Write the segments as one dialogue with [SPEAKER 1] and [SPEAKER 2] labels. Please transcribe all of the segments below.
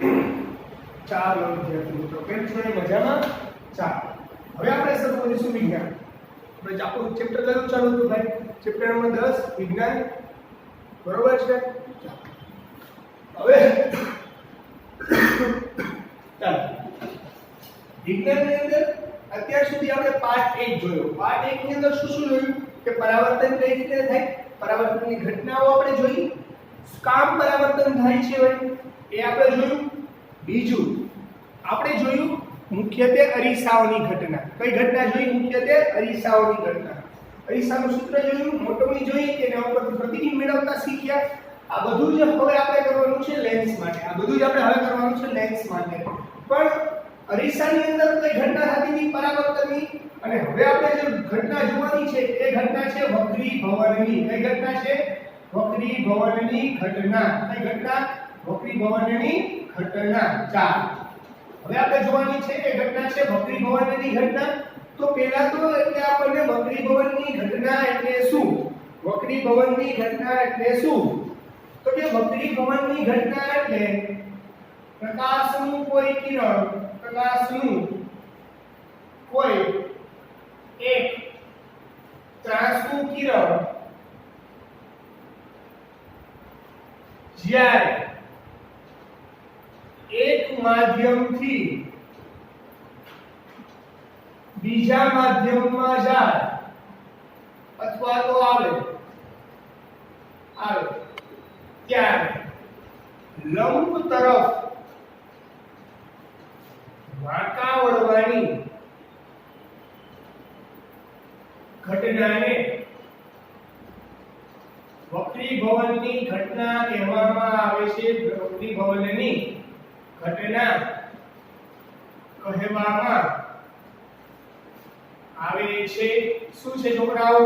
[SPEAKER 1] ચાલો વિદ્યાર્થી મિત્રો, કેમ છો? મજામાં? ચાલો હવે આપણે શરૂ કરીશું વિજ્ઞાન. આપણે આપણું ચેપ્ટર કયું ચાલુ હતું ભાઈ? ચેપ્ટર નંબર 10 વિજ્ઞાન, બરોબર છે? હવે ચાલો વિજ્ઞાનની અંદર અત્યાર સુધી આપણે પાર્ટ 1 જોયો. પાર્ટ 1 ની અંદર શું જોયું? કે પરાવર્તન કઈ રીતે થાય, પરાવર્તનની ઘટનાઓ આપણે જોઈ, કામ પરાવર્તન થાય છે એ આપણે જોયું. બીજું આપણે જોયું મુખ્યત્વે અરીસાઓની ઘટના. કઈ ઘટના જોઈ? મુખ્યત્વે અરીસાઓની ઘટના. અરીસાનું સૂત્ર જોયું, મોટોની જોઈ કે એના ઉપરથી પ્રતિબિંબ મેળવતા શીખ્યા. આ બધું જ હવે આપણે કરવાનું છે લેન્સ માટે. આ બધું જ આપણે હવે કરવાનું છે લેન્સ માટે. પણ અરીસાની અંદર કઈ ઘટના થતી હતી? પરાવર્તનની. અને હવે આપણે જે ઘટના જોવાની છે એ ઘટના છે વક્રીભવનની. કઈ ઘટના છે? વક્રીભવનની ઘટના. કઈ ઘટના? વક્રીભવનની ઘટના. ચાલો હવે આપણે જોવાની છે એ ઘટના છે વક્રીભવનની ઘટના. તો પહેલા તો એટલે આપણને વક્રીભવનની ઘટના એટલે શું? વક્રીભવનની ઘટના એટલે શું? તો કે વક્રીભવનની ઘટના એટલે પ્રકાશનું કોઈ કિરણ, પ્રકાશનું કોઈ એક ત્રાંસુ કિરણ જ્યારે એક માધ્યમથી બીજા માધ્યમમાં જાય અથવા તો આવે ત્યારે લંબ તરફ વાંકા વળવાની ઘટનાને વક્રીભવનની ઘટના કહેવામાં આવે છે. વક્રીભવનની ઘટના કહેવામાં આવે છે. શું છે છોકરાઓ?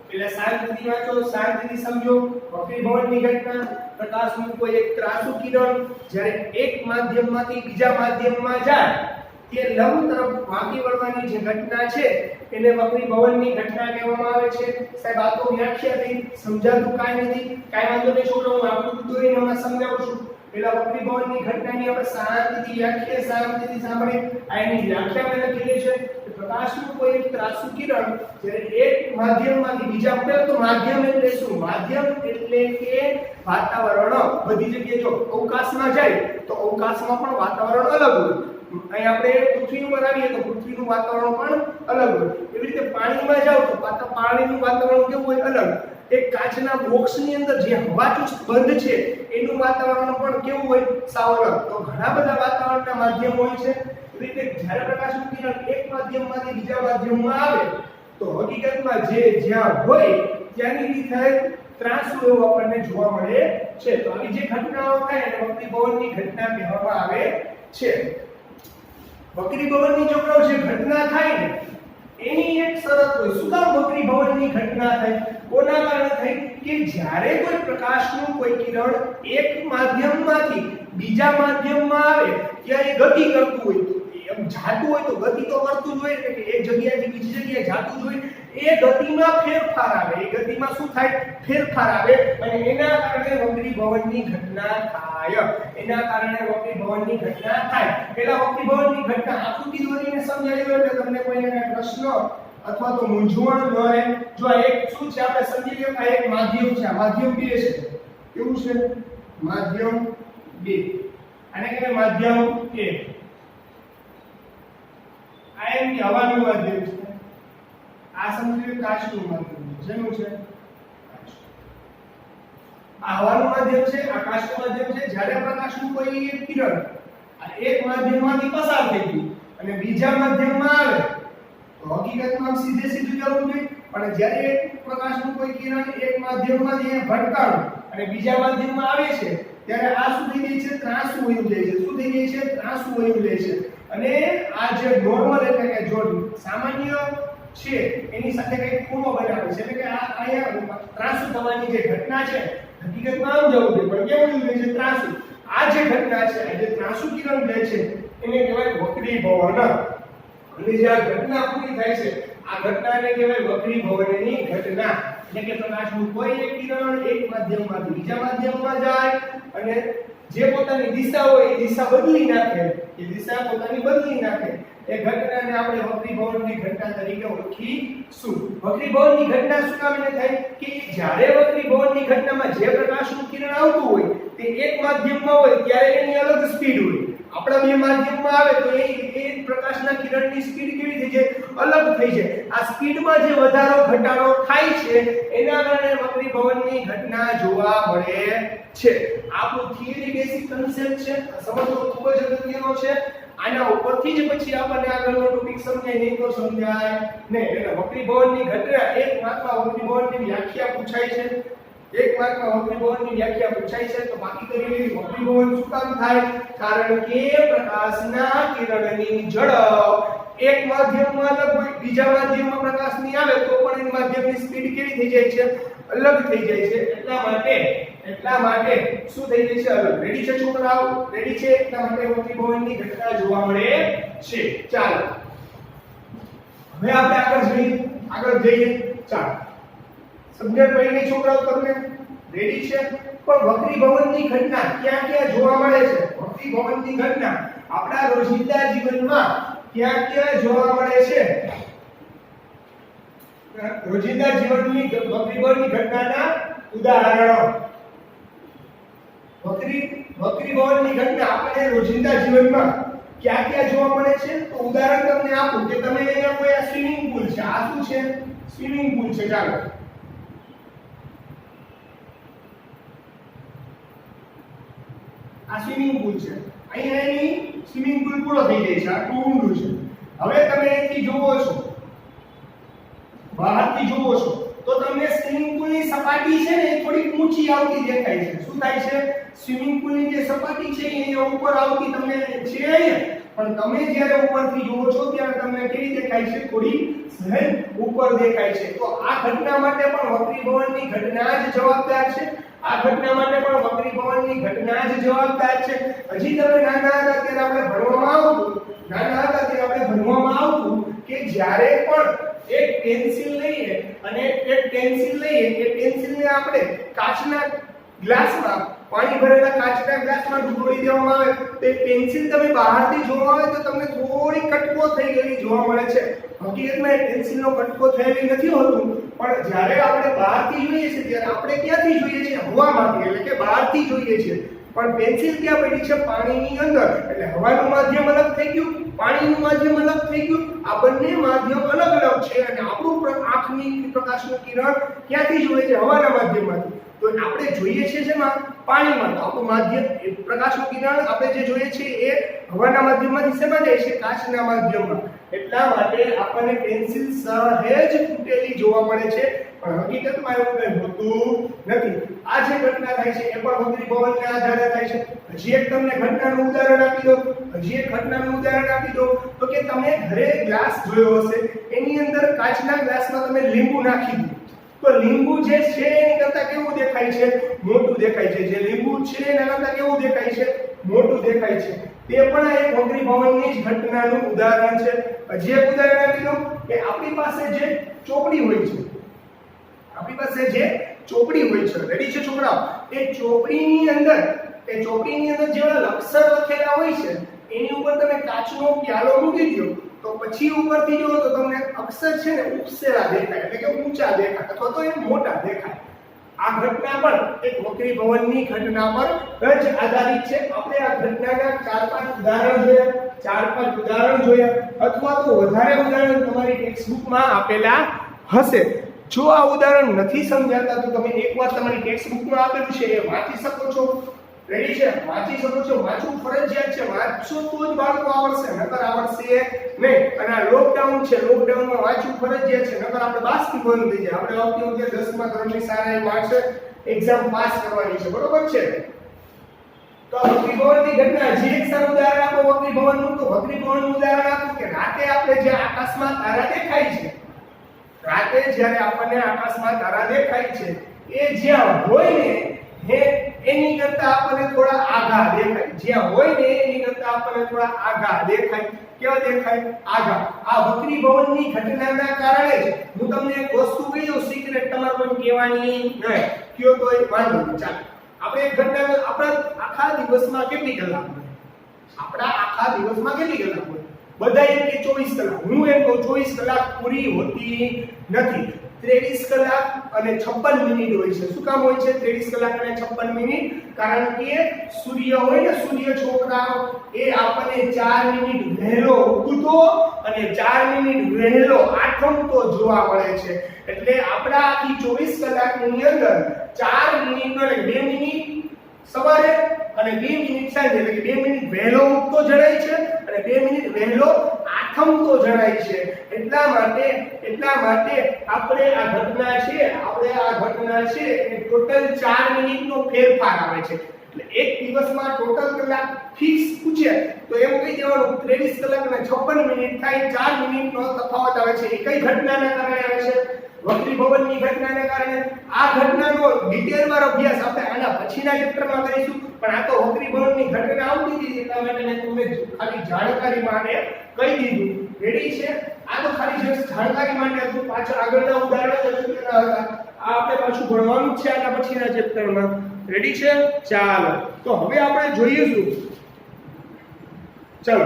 [SPEAKER 1] પેલા શાંતિથી વાંચો, શાંતિથી સમજો. વક્રીભવનની ઘટના, પ્રકાશનું કોઈ એક ત્રાંસુ કિરણ જ્યારે એક માધ્યમમાંથી બીજા માધ્યમમાં જાય તે લંબ તરફ વાંકી વળવાની જે ઘટના છે એને વક્રીભવનની ઘટના કહેવામાં આવે છે. સાહેબ આ તો વ્યાખ્યા થઈ, સમજાતું કાંઈ નથી. કાંઈ વાંધો નહીં છોકરાઓ, હું આકૃતિ દોરીને હમણાં સમજાવું છું. પેલા વક્રીભવનની ઘટનાની આપણે શાંતિથી વ્યાખ્યા શાંતિથી સાંભળીએ. આ એની વ્યાખ્યા મેં લખેલી છે. પ્રકાશનું કોઈ એક ત્રાંસુ કિરણ જ્યારે એક માધ્યમમાંથી બીજા, પહેલા તો માધ્યમ એટલે શું? માધ્યમ એટલે કે વાતાવરણ. બધી જગ્યાએ જો અવકાશમાં જાય તો અવકાશમાં પણ વાતાવરણ અલગ હોય. અહીં આપણે પૃથ્વી ઉપર આવીએ તો પૃથ્વીનું વાતાવરણ પણ અલગ હોય. એવી રીતે પાણીમાં જાવ તો પાણીનું વાતાવરણ કેવું હોય? અલગ. એક કાચના બોક્સની અંદર જે હવાચુસ્ત બંધ છે એનું વાતાવરણ પણ કેવું હોય? સાવ અલગ. તો ઘણા બધા વાતાવરણના માધ્યમ હોય છે. એવી રીતે જ્યારે પ્રકાશનું કિરણ એક માધ્યમમાંથી બીજા માધ્યમમાં આવે તો હકીકતમાં જે જ્યાં હોય ત્યાંની રીતે ત્રાંસુ એવું આપણને જોવા મળે છે. તો આવી જે ઘટનાઓ થાય એને વક્રીભવનની ઘટના કહેવામાં આવે છે. વક્રીભવનની છોકરાઓ જે ઘટના થાય ને એની એક શરત હોય. શું કામ વક્રીભવનની ઘટના થાય? કોના કારણે થાય? કે જ્યારે કોઈ પ્રકાશનું કોઈ કિરણ એક માધ્યમમાંથી બીજા માધ્યમમાં આવે ત્યારે ગતિ કરતું હોય, એમ જાતું હોય તો ગતિ તો કરતું જ હોય, એટલે એક જગ્યાએથી બીજી જગ્યાએ જાતું જ હોય. એ ગતિમાં ફેરફાર આવે. એ ગતિમાં શું થાય? ફેરફાર આવે અને એના કારણે વક્રીભવનની ઘટના થાય. એના કારણે વક્રીભવનની ઘટના થાય. પેલા વક્રીભવનની ઘટના આકૃતિ દોરીને સમજાવી દો એટલે તમને કોઈને પ્રશ્ન અથવા તો મૂંઝવણ ન રહે. જો આ એક શું છે આપણે સમજી લઈએ. આ એક માધ્યમ છે. આ માધ્યમ 2 છે. કેવું છે? માધ્યમ 2. આને કહેવાય માધ્યમ 1. આ એમ કે હવાનું માધ્યમ છે. આ સમજી કાચનું માધ્યમ છે. જેનું છે આ હવાનું માધ્યમ છે, આ કાચનું માધ્યમ છે. જ્યારે પ્રકાશનું કોઈ એક કિરણ આ એક માધ્યમમાંથી પસાર થઈ ગયું અને બીજા માધ્યમમાં આવે તો હકીકતમાં સીધે સીધું જવું જોઈએ. પણ જ્યારે પ્રકાશનું કોઈ કિરણ એક માધ્યમમાંથી ભટકાણું અને બીજા માધ્યમમાં આવે છે ત્યારે આ શું થઈ જાય છે? ત્રાંસુ વયું જાય છે. શું થઈ જાય છે? ત્રાંસુ વયું જાય છે. અને આ જે નોર્મલ એટલે કે જો સામાન્ય છે એની સાથે કંઈક ખૂણો બનાવે છે. એટલે કે આ અહીંયા ત્રાંસુ થવાની જે ઘટના છે હકીકતમાં આમ જવું જોઈએ પણ કેવું જાય છે? ત્રાંસુ. આ જે ઘટના છે, આ જે ત્રાંસુ કિરણ જાય છે એને કહેવાય વક્રીભવન. અને જે આ ઘટના પૂરી થાય છે આ ઘટનાને કહેવાય વક્રીભવનની ઘટના. એટલે કે પ્રકાશનું કોઈ એક કિરણ એક માધ્યમમાંથી બીજા માધ્યમમાં જાય અને જે પોતાની દિશા હોય એ દિશા બદલી નાખે, એ દિશા પોતાની બદલી નાખે, એ ઘટનાને આપણે વક્રીભવનની ઘટના તરીકે ઓળખીશું. વક્રીભવનની ઘટના શું કામ એને થાય કે જ્યારે વક્રીભવનની ઘટનામાં જે પ્રકાશનું કિરણ આવતું હોય તે એક માધ્યમમાં હોય ત્યારે એની અલગ સ્પીડ હોય. આપણા બે માધ્યમમાં આવે તો એ પ્રકાશના કિરણની સ્પીડ કેવી થઈ જાય? અલગ થઈ જાય. આ સ્પીડમાં જે વધારો ઘટાડો થાય છે એના કારણે વક્રીભવનની ઘટના જોવા મળે છે. આપણું થિયરી બેસિક કન્સેપ્ટ છે, સમજવો ખૂબ જ અગત્યનો છે. આના ઉપરથી જ પછી આપણને આગળનો ટોપિક સમજાય નહીં તો સમજાય નહીં. એટલે વક્રીભવનની ઘટના એક માર્કમાં વક્રીભવનની વ્યાખ્યા પૂછાય છે, એક માર્કમાં વક્રીભવનની વ્યાખ્યા પૂછાય છે. તો બાકી કરી લેવી. વક્રીભવન શું કામ થાય? કારણ કે પ્રકાશના કિરણની ઝડપ એક માધ્યમમાં અલગ હોય, બીજા માધ્યમમાં પ્રકાશની આવે તો પણ એની માધ્યમની સ્પીડ કેવી થઈ જાય છે? અલગ થઈ જાય છે. એટલા માટે શું થઈ જાય છે? અલગ. રેડી છે છોકરાઓ? રેડી છે? એટલા માટે વક્રીભવનની ઘટના જોવા મળે છે. ચાલો હવે આપણે આગળ જઈએ. ચાલો સમજણ પડી ગઈ છોકરાઓ તમને? રેડી છે? પણ વક્રીભવનની ઘટના ક્યાં ક્યાં જોવા મળે છે? વક્રીભવનની ઘટના આપણા રોજિંદા જીવનમાં ક્યાં ક્યાં જોવા મળે છે? રોજિંદા જીવનની વક્રીભવનની ઘટનાના ઉદાહરણો. વક્રીભવનની ઘટના આપણે રોજિંદા જીવનમાં ક્યાં ક્યાં જોવા મળે છે? તો ઉદાહરણ તમને આપું કે તમે અહીંયા કોઈ આ સ્વિમિંગ પૂલ છે, આ શું છે? સ્વિમિંગ પૂલ છે. ચાલો આ સ્વિમિંગ પૂલ છે. અહીંયા એની સ્વિમિંગ પૂલ પૂરો થઈ જાય છે, આટલું ઊંડું છે. હવે તમે અહીંથી જોવો છો, બહારથી જોવો છો તો તમને સ્વિમિંગ પૂલની સપાટી છે ને એ થોડી ઊંચી આવતી દેખાય છે. શું થાય છે? સ્વિમિંગ પૂલની જે સપાટી છે એ ઉપર આવતી તમને છે, પણ તમે જ્યારે ઉપરથી જોવો છો ત્યારે તમને કેવી દેખાય છે? થોડી સહેજ ઉપર દેખાય છે. તો આ ઘટના માટે પણ વક્રીભવનની ઘટના જ જવાબદાર છે. આ ઘટના માટે પણ વક્રીભવનની ઘટના જ જવાબદાર છે. હજી તમે નાના હતા ત્યારે આપણે ભણવામાં આવતું કે જ્યારે પણ એક પેન્સિલ લઈએ અને એ પેન્સિલને આપણે કાચના ગ્લાસમાં, પાણી ભરેલા કાચના ગ્લાસમાં ડૂબોડી દેવામાં આવે તો એ પેન્સિલ તમે બહારથી જોવા આવે તો તમને થોડી કટકો થઈ ગયેલી જોવા મળે છે. હકીકતમાં એ પેન્સિલનો કટકો થયેલી નથી હોતું, પણ જ્યારે આપણે બહારથી જોઈએ છીએ ત્યારે આપણે ક્યાંથી જોઈએ છીએ? હવામાંથી, એટલે કે બહારથી જોઈએ છીએ. પણ પેન્સિલ ક્યાં પડી છે? પાણીની અંદર. એટલે હવાનું માધ્યમ અલગ થઈ ગયું, પાણીનું માધ્યમ અલગ થઈ ગયું. આ બંને માધ્યમ અલગ છે અને આપણું આંખની પ્રકાશનું કિરણ ક્યાંથી જોઈએ છે? હવાના માધ્યમમાંથી. તો આપણે જોઈએ છીએ જેમાં? પાણીમાં. તો આપણું માધ્યમ પ્રકાશનું કિરણ આપણે જે જોઈએ છીએ એ હવાના માધ્યમમાંથી શેમાં જાય છે? કાચના માધ્યમમાં. એટલા માટે આપણને પેન્સિલ સહેજ તૂટેલી જોવા મળે છે, પણ હકીકતમાં એવું કંઈ હોતું નથી. આ જે ઘટના થાય છે એ પણ વક્રીભવનને આધારે થાય છે. હજી એક તમને ઘટનાનું ઉદાહરણ આપી દો તો કે તમે ઘરે ગ્લાસ જોયો હશે, એની અંદર કાચના ગ્લાસમાં તમે લીંબુ નાખી દો તો લીંબુ જે છે એની કરતા કેવું દેખાય છે? મોટું દેખાય છે. જે લીંબુ છે એના કરતા કેવું દેખાય છે? મોટું દેખાય છે. તે પણ એક વક્રીભવનની જ ઘટનાનું ઉદાહરણ છે. હજી એક ઉદાહરણ આપી દઉં કે આપણી પાસે જે ચોપડી હોય છે, રેડી છે છોકરાઓ? એ ચોપડીની અંદર જેવા અક્ષર લખેલા હોય છે એની ઉપર તમે કાચનો પ્યાલો મૂકી દો તો પછી ઉપરથી જુઓ તો તમને અક્ષર છે ને ઉપસેલા દેખાય, એટલે કે ઊંચા દેખાય અથવા તો એ મોટા દેખાય. આ ઘટના પણ એક વક્રીભવનની ઘટના પર જ આધારિત છે. આપણે આ ઘટનાના 4-5 ઉદાહરણ જોયા અથવા તો વધારે ઉદાહરણ તમારી ટેક્સ્ટબુકમાં આપેલા હશે. જો આ ઉદાહરણ નથી સમજાતા તો તમે એકવાર તમારી ટેક્સ્ટબુકમાં આપેલું છે એ વાંચી શકો છો. રેડી છે? વાંચી શકો છો. વાંચવું ફરજિયાત છે. વાંચશો તો જ બાળકો આવડશે, નકર આવડશે નહીં. અને આ લોકડાઉન છે, લોકડાઉનમાં વાંચવું ફરજિયાત છે, નકર આપણે બાસ્કી બંધ થઈ જાય. આપણે આવતી વખતે 10મા ધોરણની સારા માર્ક્સ એક્ઝામ પાસ કરવાની છે, બરોબર છે? તો વક્રીભવનની ઘટના જે એક સારું ઉદાહરણ આપો વક્રીભવનનું, તો વક્રીભવનનું ઉદાહરણ આપો કે રાતે આપણે જે આકાશમાં તારા દેખાય છે, રાતે જ્યારે આપણને આકાશમાં તારા દેખાય છે એ જ્યાં હોય ને એની કરતા આપણને થોડા આઘા દેખાય. જ્યાં હોય ને એની કરતા આપણને થોડા આઘા દેખાય. કેવા દેખાય? આઘા. આ વક્રીભવનની ઘટનાના કારણે જ હું તમને એક વસ્તુ કહી દઉં, સિક્રેટ તમારે કોઈ કહેવાની નહીં. કયો તો વાંધો નહીં. ચાલો આપણે એક ઘટના આપણા આખા દિવસમાં કેટલી કલાક હોય? આપણા આખા દિવસમાં કેટલી કલાક હોય? બધા એમ કે 24 કલાક. હું એમ કહું 24 કલાક પૂરી હોતી નથી. 23 કલાક અને 56 મિનિટ હોય છે. શું કામ હોય છે 23 કલાક અને 56 મિનિટ? કારણ કે સૂર્ય હોય ને, સૂર્ય છોકરાઓ એ આપણને 4 મિનિટ વહેલો ઉગતો અને 4 મિનિટ વહેલો આથમતો જોવા મળે છે. એટલે આપણા આખી 24 કલાકની અંદર 4 મિનિટ એટલે 2 મિનિટ સવારે અને 2 મિનિટ સાંજે, એટલે કે 2 મિનિટ વહેલો ઉગતો જણાય છે અને 2 મિનિટ વહેલો આથમતો જણાય છે. એટલા માટે આપણે આ ઘટના છે એ ટોટલ 4 મિનિટનો ફેરફાર આવે છે. એટલે એક દિવસમાં ટોટલ કલાક ફિક્સ પૂછે તો એમ કહી દેવાનું 23 કલાક અને 56 મિનિટ થાય, 4 મિનિટનો તફાવત આવે છે. એ કઈ ઘટનાના કારણે આવે છે? વક્રી ભવનની ઘટનાને કારણે. આ ઘટનાનો ડિટેલમાં અભ્યાસ આપણે આના પછીના ચેપ્ટરમાં કરીશું, પણ આ તો વક્રી ભવનની ઘટના આવતી હતી એટલા માટે મેં તમને ખાલી જાણકારી માટે કહી દીધું. રેડી છે? આ તો ખાલી જસ્ટ જાણકારી માટે હતું. પાછળ આગળના ઉદાહરણો અગત્યના હતા. આ આપણે પાછું ભણવાનું છે આના પછીના ચેપ્ટરમાં. રેડી છે? ચાલો તો હવે આપણે જોઈએ શું. ચાલો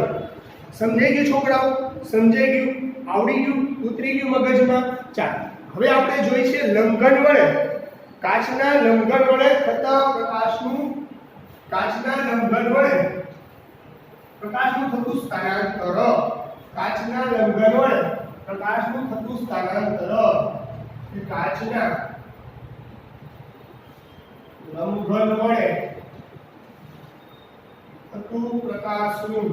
[SPEAKER 1] સમજાઈ ગયું છોકરાઓ? સમજાઈ ગયું? આવડી ગયું? ઉતરી ગયું મગજમાં? ચાલો હવે આપણે જોઈએ છે લંઘન વડે, કાચના લંઘન વડે થતા પ્રકાશનું થતું સ્થાનાંતર. કાચના લંઘન વડે પ્રકાશનું થતું સ્થાનાંતર. કાચના લંઘન વડે થતું પ્રકાશનું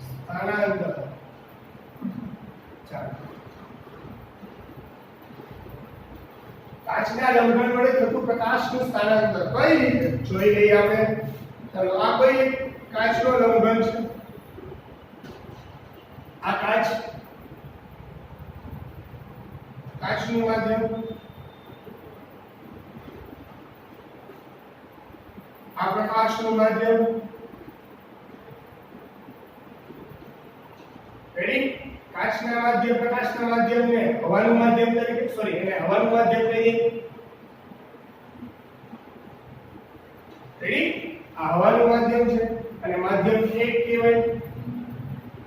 [SPEAKER 1] સ્થાનાંતર. ચાલો કાચના લંઘન વડે થતું પ્રકાશનું સ્થાનાંતર કઈ રીતે જોઈ લઈએ આપણે. ચાલો આ કોઈ કાચનો લંઘન છે. આ કાચનું માધ્યમ, આ પ્રકાશનું માધ્યમ. રેડી? કાચના માધ્યમ, પ્રકાશના માધ્યમને હવાનું માધ્યમ તરીકે હવાનું માધ્યમ કહીએ. રેડી? આ હવાનું માધ્યમ છે અને માધ્યમ 1 કહેવાય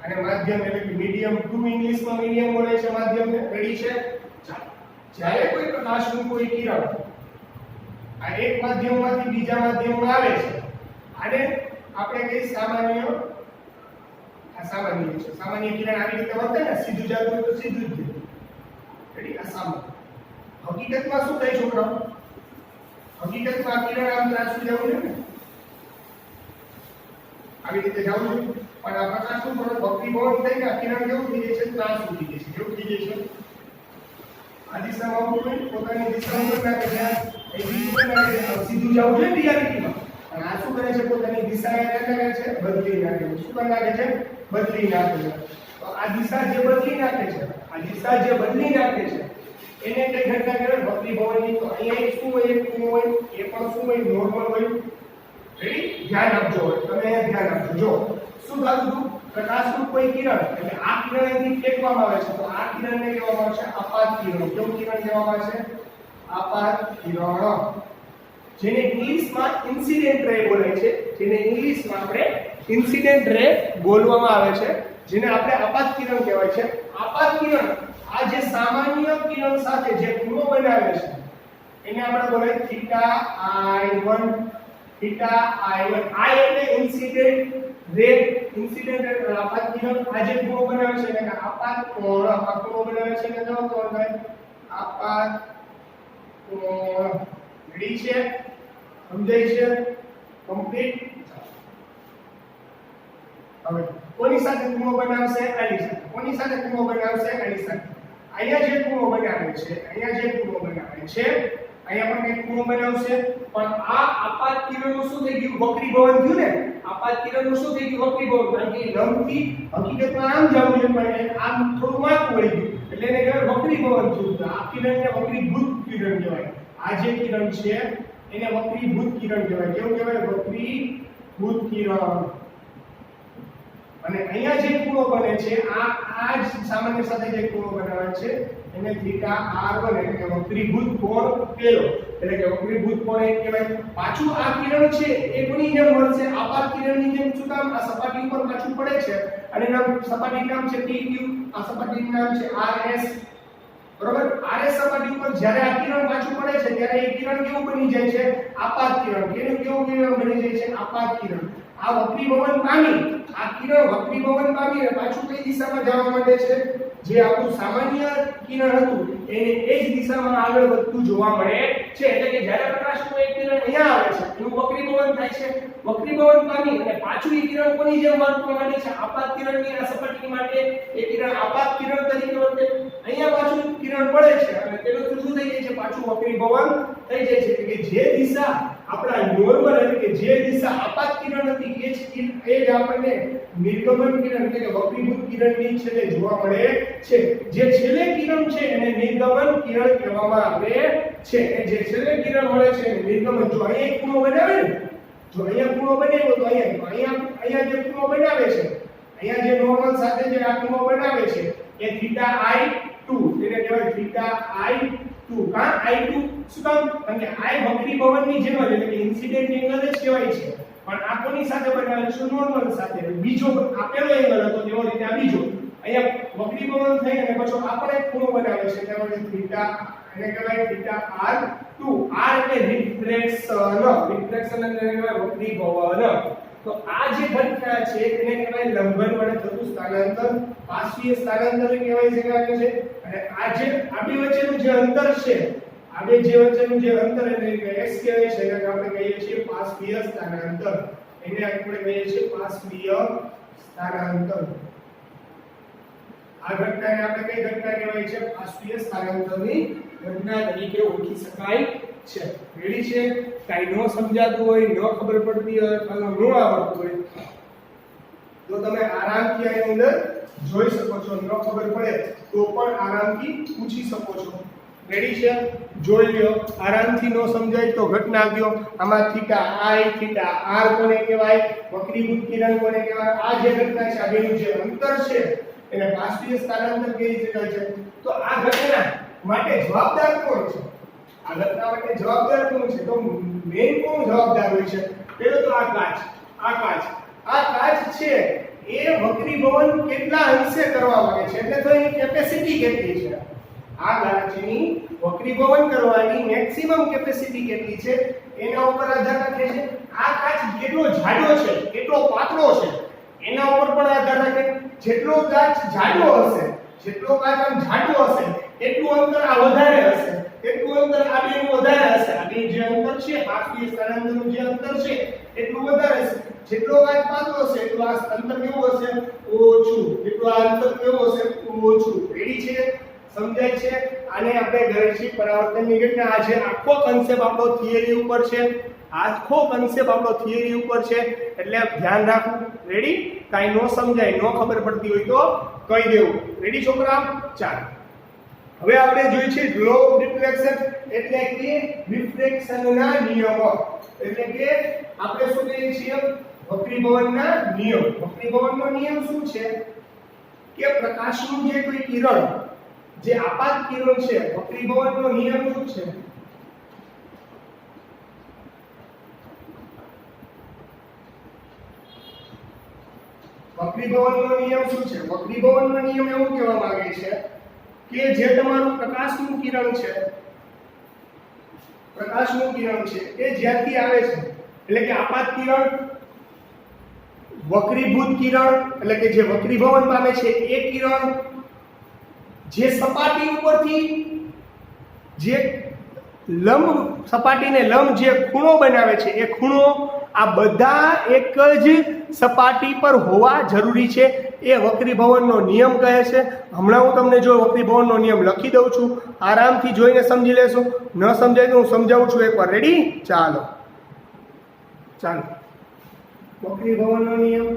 [SPEAKER 1] અને માધ્યમ એટલે કે મીડિયમ 2 ઇંગ્લિશમાં મીડિયમ બોલે છે માધ્યમને. રેડી છે? ચાલો જ્યારે કોઈ પ્રકાશનું કોઈ કિરણ આ એક માધ્યમમાંથી બીજા માધ્યમમાં આવે છે, આને આપણે કઈ સામાન્ય છે. સામાન્ય કિરણ આવી રીતે વર્તે ને, સીધું જતું હોય તો સીધું જ જાય. રેડી? આ સામાન્ય. હકીકતમાં શું થાય છોકરાઓ? હકીકતમાં કિરણ આમ ત્રાસું જવું જોઈએ ને, આવી રીતે જવું જોઈએ. પણ આ પ્રકાશનું થોડું વક્રીભવન થઈને આ કિરણ કેવું થઈ જાય છે? ત્રાસું થઈ જાય છે. કેવું થઈ જાય છે? આ દિશામાં આવવું જોઈએ, પોતાની દિશામાં નાખે છે. એ બીજું નાખે છે, સીધું જવું જોઈએ રિયાલિટીમાં. અને આ શું કરે છે? પોતાની દિશા એ કરે છે, બદલી નાખે છે. શું કરી નાખે છે? બદલી નાખે છે. તો આ દિશા જે બદલી નાખે છે, એને કઈ ઘટના કહેવાય? વક્રીભવનની. તો અહીંયા શું હોય? એક ખૂણો હોય, એ પણ શું હોય? નોર્મલ હોય. રેડી? ધ્યાન આપજો. તમે અહીંયા ધ્યાન આપજો. જો શું થતું હતું? પ્રકાશનું કોઈ કિરણ એટલે આ કિરણ અહીંથી ફેંકવામાં આવે છે, તો આ કિરણને કહેવામાં આવે છે આપાત કિરણ. કેવું કિરણ કહેવામાં આવે છે? આપાત કિરણ. જેને ઇંગ્લિશમાં ઇન્સિડેન્ટ રે બોલાય છે. ઇન્સિડેન્ટ રે બોલવામાં આવે છે, જેને આપણે આપાત કિરણ કહેવાય છે. આપાત કિરણ આ જે સામાન્ય કિરણ સાથે જે ખૂણો બનાવે છે એને આપણે બોલાય theta I1. Theta I1. I એટલે ઇન્સિડેન્ટ રે. ઇન્સિડેન્ટ એટલે આપાત કિરણ. આ જે ખૂણો બનાવે છે એને આપાત કોણ. આ ખૂણો બનાવે છે એને કયો કોણ થાય? આપાત કોણ. રેડી છે? સમજાય છે? કમ્પ્લીટ? હવે કોની સાથે ખૂણો બનાવશે? આની સાથે. કોની સાથે ખૂણો બનાવશે? આની સાથે. અહીંયા જે ખૂણો બનાવે છે, અહીંયા પણ એક ખૂણો બનાવશે, પણ આ આપાત કિરણનું શું થઈ ગયું? વક્રીભવન થયું ને. આપાત કિરણનું શું થઈ ગયું? વક્રીભવન. કારણ કે લંબથી હકીકતમાં આમ જવું જોઈએ, પણ આમ થોડું માથું વળી ગયું એટલે એને કહેવાય વક્રીભવન થયું. આ કિરણને વક્રીભૂત કિરણ કહેવાય. આ જે કિરણ છે એને વક્રીભૂત કિરણ કહેવાય. કેવું કહેવાય? વક્રીભૂત કિરણ. અને અહીંયા જે ખૂણો બને છે, આ જ સામાન્ય સાથે જે ખૂણો બનાવે છે એને થીટા r1 એટલે કે વક્રીભૂત કોણ પેલો એટલે કે વક્રીભૂત કોણ એ કહેવાય. પાછું આ કિરણ છે એ કોની જેમ મળશે? આપાત કિરણની જેમ. શું કામ? આ સપાટી ઉપર પાછું પડે છે અને નામ સપાટીનું નામ છે pq, આ સપાટીનું નામ છે rs. બરોબર? rs સપાટી ઉપર જ્યારે આ કિરણ પાછું પડે છે ત્યારે એ કિરણ કેવું બની જાય છે? આપાત કિરણ. કેવું કિરણ બની જાય છે? આપાત કિરણ. આ વક્રીભવન પામી, આ કિરણ વક્રીભવન પામીને પાછું કઈ દિશામાં જવા માંડે છે? જે આપણું સામાન્ય કિરણ હતું એને એ જ દિશામાં આગળ વધતું જોવા મળે છે. એટલે કે જ્યારે પ્રકાશનું એક કિરણ અહીંયા આવે છે એનું વક્રીભવન થાય છે. વક્રીભવન પામી અને પાછું એ કિરણ કોની જેમ વર્તવા માંડે છે? આપાત કિરણની આ સપાટી માટે એ કિરણ આપાત કિરણ તરીકે વર્તે. અહીંયા પાછું કિરણ પડે છે અને તેનું શું થઈ જાય છે? પાછું વક્રીભવન થઈ જાય છે. એટલે કે જે દિશા આપણા નોર્મલ એટલે કે જે દિશા આપાત કિરણ હતી એ જ આપણને નિર્ગમન કિરણ એટલે કે વક્રીભૂત કિરણની છેલ્લે જોવા મળે છે. જે છેલ્લે કિરણ છે એને નિર્ગમન કિરણ કહેવામાં આવે છે. એ જે છેલ્લે કિરણ મળે છે એને નિર્ગમન. જો અહીંયા એક ખૂણો બનાવે ને, જો અહીંયા ખૂણો બનાવ્યો તો અહીંયા જે ખૂણો બનાવે છે, અહીંયા જે નોર્મલ સાથે જે આ ખૂણો બનાવે છે એ θi2 એને કહેવાય θi2. કા i2 શું કામ? કારણ કે i વક્રીભવનની જેમ જ એટલે કે ઇન્સિડેન્ટ એંગલ જ કહેવાય છે. પણ આ કોની સાથે બનાવે છે? નોર્મલ સાથે. બીજો આ પેલો એંગલ હતો તેવો રીતે આ બીજો. અહીંયા વક્રીભવન થઈ અને પછી આ પણ એક ખૂણો બનાવે છે તેનો θ એને કહેવાય θr2. r એટલે રિફ્રેક્શન એટલે કહેવાય વક્રીભવન. તો આ જે ઘટના છે તેને કહેવાય લંબન વડે થતું સ્થાનાંતર, પાર્શ્વીય સ્થાનાંતર કહેવાય છે. અને આ જે આ બે વચ્ચેનું જે અંતર છે, આ બે જે વચ્ચેનું જે અંતર એને s કહેવાય છે. એટલે આપણે કહીએ છીએ પાર્શ્વીય સ્થાનાંતર. એને આપણે કહીએ છીએ પાર્શ્વીય સ્થાનાંતર. આ ઘટનાને આપણે કઈ ઘટના કહેવાય છે? પાર્શ્વીય સ્થાનાંતરની ઘટના તરીકે ઓળખી શકાય છે. રેડી છે? કાઈ નો સમજાતું હોય, ન ખબર પડતી હોય અથવા ન આવડતું હોય તો તમે આરામથી આની અંદર જોઈ શકો છો. ન ખબર પડે તો પણ આરામથી પૂછી શકો છો. રેડી છે? જોઈ લ્યો. આરામથી ન સમજાય તો ઘટના ગયો. આમાં θi θr કોને કહેવાય? વક્રીભૂત કિરણ કોને કહેવાય? આ જે ઘટના છે આ બેનું જે અંતર છે એને પાર્શ્વીય સ્થાનાંતર કહી શકાય છે. તો આ ઘટના માટે જવાબદાર કોણ છે? આ ઘટના માટે જવાબદાર કોણ છે? તો મેઈન કોણ જવાબદાર હોય છે? પહેલો તો આ કાચ. આ કાચ છે એ વક્રીભવન કેટલા અંશે કરવા માંગે છે એટલે તો એની કેપેસિટી કેટલી છે? આ કાચની વક્રીભવન કરવાની મેક્સિમમ કેપેસિટી કેટલી છે એના ઉપર આધાર રાખે છે. આ કાચ કેટલો જાડો છે, કેટલો પાતળો છે એના ઉપર પણ આધાર રાખે. જેટલો કાચ જાડો હશે, જેટલો કાચ આમ જાડો હશે એટલું અંતર આ વધારે હશે, એટલું અંતર આ બેનું વધારે હશે. આ બે જે અંતર છે પાર્શ્વીય સ્થાનાંતરનું જે અંતર છે એટલું વધારે હશે. જેટલો કાચ પાતળો હશે એટલું આ અંતર કેવું હશે? ઓછું. એટલું આ અંતર કેવું હશે? ઓછું. રેડી છે? સમજાય છે? આને આપણે ગણિત પરાવર્તનની ઘટના. આજે આખો કન્સેપ્ટ આપણો થિયરી ઉપર છે. આખો કન્સેપ્ટ આપણો થિયરી ઉપર છે એટલે ધ્યાન રાખવું. રેડી? કાઈ નો સમજાય, નો ખબર પડતી હોય તો કહી દેવું. રેડી છોકરા? ચાલ હવે આપણે જોઈએ છે લો ઓફ રિફ્લેક્શન એટલે કે રિફ્લેક્શનના નિયમો. એટલે કે આપણે શું કહીએ છીએ? વક્રીભવનના નિયમ. વક્રીભવનનો નિયમ શું છે કે પ્રકાશનું જે કોઈ કિરણ, જે આપાત કિરણ છે, વક્રીભવનનો નિયમ શું છે? વક્રીભવનનો નિયમ શું છે? વક્રીભવનનો નિયમ એવું કહેવા માંગે છે કે જે તમારું પ્રકાશનું કિરણ છે, પ્રકાશનું કિરણ છે એ જ્યાંથી આવે છે એટલે કે આપાત કિરણ, વક્રીભૂત કિરણ એટલે કે જે વક્રીભવન પામે છે એ કિરણ, જે સપાટી ઉપરથી જે લંબ સપાટીને લંબ જે ખૂણો બનાવે છે એ ખૂણો, આ બધા એક જ સપાટી પર હોવા જરૂરી છે. એ વક્રીભવનનો નિયમ કહે છે. હમણાં હું તમને જો વક્રીભવનનો નિયમ લખી દઉં છું, આરામથી જોઈને સમજી લેશો. ન સમજાય તો હું સમજાવું છું એકવાર. રેડી? ચાલો વક્રીભવનનો નિયમ.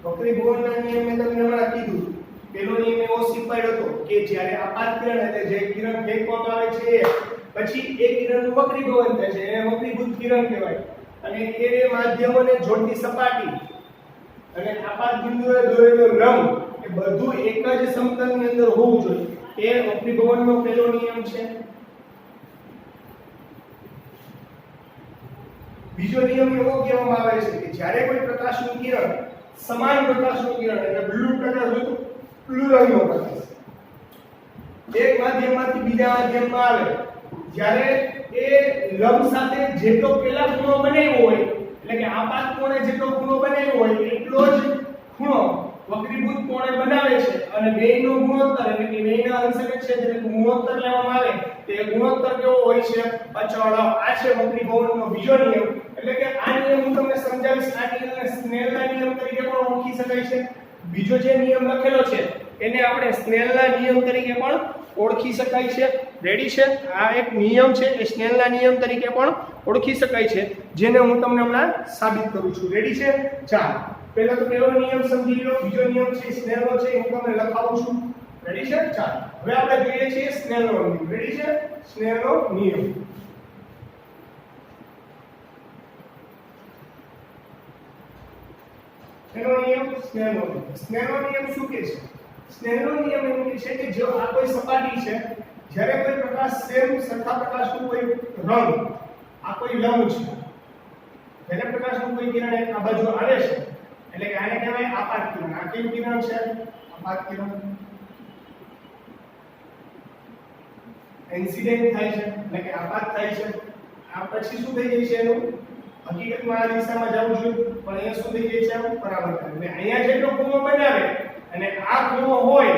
[SPEAKER 1] વક્રીભવનના નિયમ મેં તમને હમણાં કીધું. પેલો નિયમ એવો સિમ્પલ હતો કે જ્યારે આપાત કિરણ એટલે જે કિરણ ફેંકવામાં આવે છે પછી એ કિરણનું વક્રીભવન થાય છે એને વક્રીભૂત કિરણ કહેવાય. અને એ માધ્યમોને જોડતી સપાટી અને આપાત બિંદુએ દોરેલો લંબ એ બધું એક જ સમતલની અંદર હોવું જોઈએ. એ વક્રીભવનનો પહેલો નિયમ છે. બીજો નિયમ એવો કહેવામાં આવે છે કે જ્યારે કોઈ પ્રકાશનું કિરણ સમાન પ્રકાશનું કિરણ એટલે બ્લુ પ્રકાશ હોય તો બ્લુ રંગનો પ્રકાશ એક માધ્યમમાંથી બીજા માધ્યમમાં આવે, જ્યારે એ લંબ સાથે જેટલો પેલા ખૂણો બનાવ્યો હોય એટલે કે આપાત કોણે જેટલો ખૂણો બનાવ્યો હોય એટલો જ ખૂણો વક્રીભૂત કોણે બનાવે છે અને બેયનો ગુણોત્તર એટલે કે બેયના અંશને છે એટલે ગુણોત્તર લેવામાં આવે તે ગુણોત્તર કેવો હોય છે? અચળ. આ છે વક્રીભવનનો બીજો નિયમ. એટલે કે આ નિયમ હું તમને સમજાવીશ. આ નિયમને સ્નેલના નિયમ તરીકે પણ ઓળખી શકાય છે. બીજો જે નિયમ લખેલો છે એને આપણે સ્નેલના નિયમ તરીકે પણ ઓળખી શકાય છે. રેડી છે? આ એક નિયમ છે એ સ્નેલના નિયમ તરીકે પણ ઓળખી શકાય છે, જેને હું તમને હમણાં સાબિત કરું છું. રેડી છે? ચાલો, પહેલા તો પહેલો નિયમ સમજી લો. બીજો નિયમ છે સ્નેલનો છે, હું તમને લખાવું છું. રેડી છે? ચાલો, હવે આપણે જોઈએ છીએ સ્નેલનો નિયમ. રેડી છે? સ્નેલનો નિયમ. સ્નેલનો નિયમ શું કહે છે? સ્નેલનો નિયમ એમ કહે છે કે જો આ કોઈ સપાટી છે, જ્યારે કોઈ પ્રકાશ સેમ સરખા પ્રકાશનું કોઈ રંગ, આ કોઈ લંબ છે, જ્યારે પ્રકાશનું કોઈ કિરણ એક આ બાજુ આવે છે એટલે કે આને કહેવાય આપાત કિરણ. આ કેવું કિરણ છે? આપાત કિરણ. ઇન્સિડન્ટ થાય છે એટલે કે આપાત થાય છે. આ પછી શું થઈ જાય છે એનું? હકીકતમાં આ દિશામાં જવું જોઈએ પણ અહીંયા શું થઈ જાય છે? પરાવર્તન. એટલે અહીંયા જેટલો ખૂણો બનાવે અને આ ખૂણો હોય,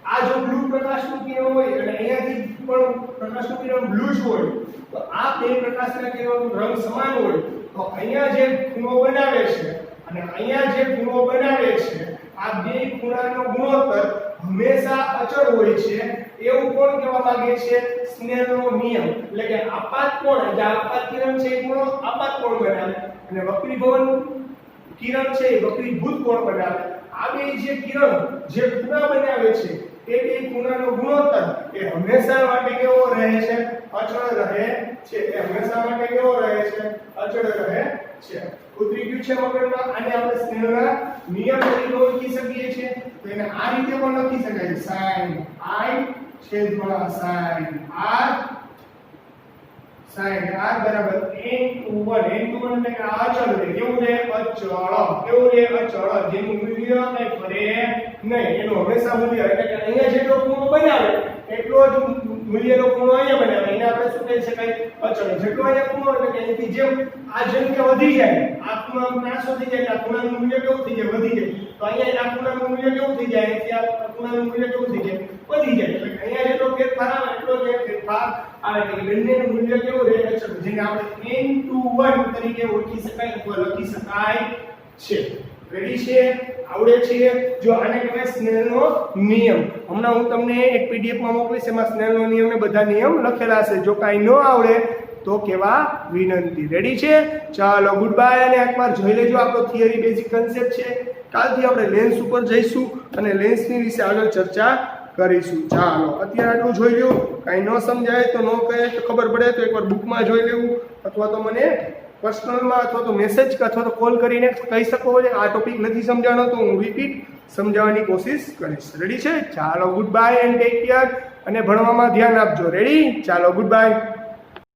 [SPEAKER 1] આ જો બ્લુ પ્રકાશનું કિરણ હોય અને અહીંયાથી પણ પ્રકાશનું કિરણ બ્લુ જ હોય તો આ બે પ્રકાશના કિરણનો રંગ સમાન હોય તો અહીંયા જે ખૂણો બનાવે છે અને અહીંયા જે ખૂણો બનાવે છે આ બે ખૂણાનો ગુણોત્તર હંમેશા અચળ હોય છે. એવું કોણ કહેવા માંગે છે? સ્નેલનો નિયમ. એટલે કે આપાત કોણ, જે આપાત કિરણ છે એ ખૂણો આપાત કોણ બનાવે અને વક્રીભવન કિરણ છે એ વક્રીભૂત કોણ બનાવે. આ બે જે કિરણ જે ખૂણા બનાવે છે એ બે ખૂણાનો ગુણોત્તર એ હંમેશા માટે કેવો રહે છે? અચળ રહે છે. એ હંમેશા માટે કેવો રહે છે? અચળ રહે છે. ઉતરી ગયું છે મગજમાં? આને આપણે સ્નેલના નિયમ તરીકે ઓળખી શકીએ છીએ. તો એને આ રીતે પણ લખી શકાય: sin i છેદમાં sin r sin r બરાબર n/1. n/1 એટલે કે આ અચળ છે. કેવું છે? અચળ. કેવું છે? અચળ. જેનું મૂલ્ય કઈ ફરે નહીં, એનું હંમેશા મૂલ્ય એટલે કે અહીંયા જેટલો ખૂણો બનાવે એટલો જ મૂલ્યનો ખૂણો અહીંયા બનાવે. એને આપણે શું કહી શકાય? અચળ. જેટલો અહીંયા ખૂણો એટલે કે અહીંથી જેમ આ જગ્યા વધી જાય, આ ખૂણો નાશો થઈ જાય, આ ખૂણાનું મૂલ્ય કેવું થઈ જાય? વધી જાય. તો અહીંયા આ ખૂણાનું મૂલ્ય કેવું થઈ જાય? અહીંથી આ ખૂણાનું મૂલ્ય કેવું થઈ જાય? વધી જાય. એટલે અહીંયા જેટલો ફેરફાર આવે એટલો જ ફેરફાર આવે. એટલે બંનેનું મૂલ્ય કેવું રહે? અચળ. જેને આપણે n/1 તરીકે ઓળખી શકાય અથવા લખી શકાય છે. રેડી છે? આવડે છે? જો આને કહેવાય સ્નેલનો નિયમ. હમણાં હું તમને એક PDF માં મોકલીશ, એમાં સ્નેલનો નિયમ ને બધા નિયમ લખેલા છે. જો કાંઈ ન આવડે તો કેવા વિનંતી. રેડી છે? ચાલો, ગુડ બાય. અને એકવાર જોઈ લેજો, આપણો થિયરી બેઝિક કન્સેપ્ટ છે. કાલથી આપણે લેન્સ ઉપર જઈશું અને લેન્સની વિશે આગળ ચર્ચા કરીશું. ચાલો, અત્યારે આટલું જોઈ લો. કાંઈ ન સમજાય તો ન કહે તો ખબર પડે તો એકવાર બુકમાં જોઈ લેવું અથવા તો મને પર્સનલમાં અથવા તો મેસેજ અથવા તો કોલ કરીને કહી શકો છો આ ટોપિક નથી સમજાણો તો હું રિપીટ સમજાવવાની કોશિશ કરીશ. રેડી છે? ચાલો, good bye and take care. અને ભણવામાં ધ્યાન આપજો. રેડી? ચાલો, ગુડ બાય.